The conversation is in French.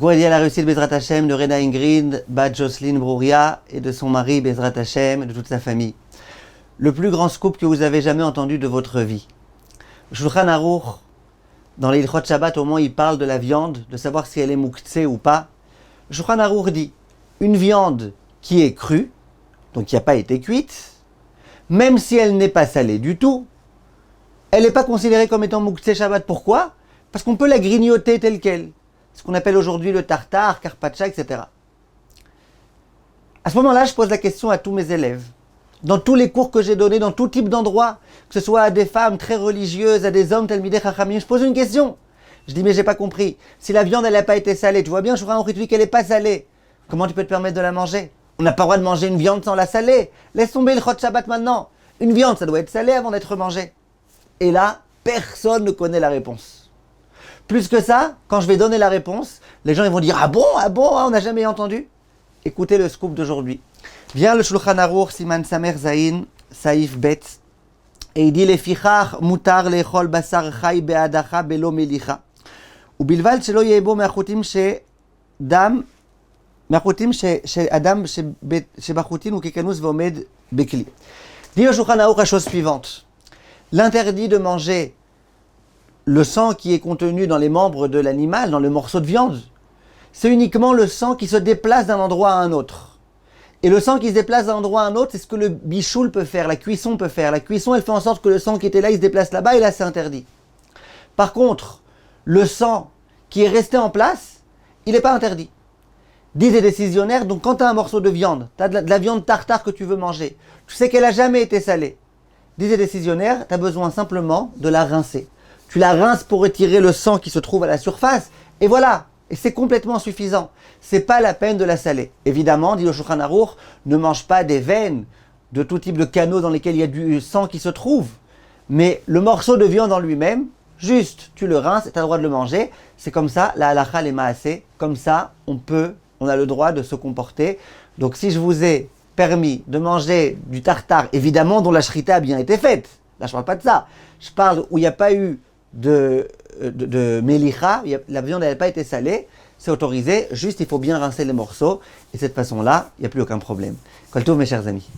cours est lié à la réussite Bezrat Hashem de Reda Ingrid, Bat Jocelyne Brouria et de son mari Bezrat Hashem et de toute sa famille. Le plus grand scoop que vous avez jamais entendu de votre vie. Shulchan Aruch, dans les Ilchot Shabbat, au moins il parle de la viande, de savoir si elle est mouktsé ou pas. Shulchan Aruch dit, une viande qui est crue, donc qui n'a pas été cuite, même si elle n'est pas salée du tout, elle n'est pas considérée comme étant mouktsé Shabbat. Pourquoi ? Parce qu'on peut la grignoter telle qu'elle. Ce qu'on appelle aujourd'hui le tartare, carpaccia, etc. À ce moment-là, je pose la question à tous mes élèves. Dans tous les cours que j'ai donnés, dans tout type d'endroits, que ce soit à des femmes très religieuses, à des hommes talmidei chachamim, je pose une question. Je dis, mais j'ai pas compris. Si la viande, elle n'a pas été salée, tu vois bien, je vois un rituel qu'elle n'est pas salée. Comment tu peux te permettre de la manger ? On n'a pas le droit de manger une viande sans la saler. Laisse tomber le Chot Shabbat maintenant. Une viande, ça doit être salé avant d'être mangé. Et là, personne ne connaît la réponse. Plus que ça, quand je vais donner la réponse, les gens ils vont dire « Ah bon, on n'a jamais entendu ?» Écoutez le scoop d'aujourd'hui. Vient le Shulchan Aruch, Siman Samer Zayin, Saïf Bet, et il dit « Lefichach mutar lechol basar chai be'adacha belo melicha. Ubilvad shelo yebo me'achutim she'dam מהחוטים שאדם שבחוטין הוא ככנוס ועומד בכלי. Dit le Shulchan Aruch la chose suivante. L'interdit de manger le sang qui est contenu dans les membres de l'animal, dans le morceau de viande, c'est uniquement le sang qui se déplace d'un endroit à un autre. Et le sang qui se déplace d'un endroit à un autre, c'est ce que le bichoul peut faire, la cuisson peut faire. La cuisson, elle fait en sorte que le sang qui était là, il se déplace là-bas, et là, c'est interdit. Par contre, le sang qui est resté en place, il n'est pas interdit. Disent les décisionnaires, donc quand tu as un morceau de viande, tu as de la viande tartare que tu veux manger, tu sais qu'elle n'a jamais été salée. Disent les décisionnaires, tu as besoin simplement de la rincer. Tu la rinces pour retirer le sang qui se trouve à la surface, et voilà. Et c'est complètement suffisant. C'est pas la peine de la saler. Évidemment, dit le Shulchan Aruch, ne mange pas des veines de tout type de canaux dans lesquels il y a du sang qui se trouve. Mais le morceau de viande en lui-même, juste, tu le rinces et tu as le droit de le manger. C'est comme ça, la halacha les maaseh, comme ça, on a le droit de se comporter. Donc si je vous ai permis de manger du tartare, évidemment dont la shrita a bien été faite, là je parle pas de ça, je parle où il n'y a pas eu de melicha, la viande n'a pas été salée, c'est autorisé, juste il faut bien rincer les morceaux, et de cette façon-là, il n'y a plus aucun problème. Kol tov mes chers amis.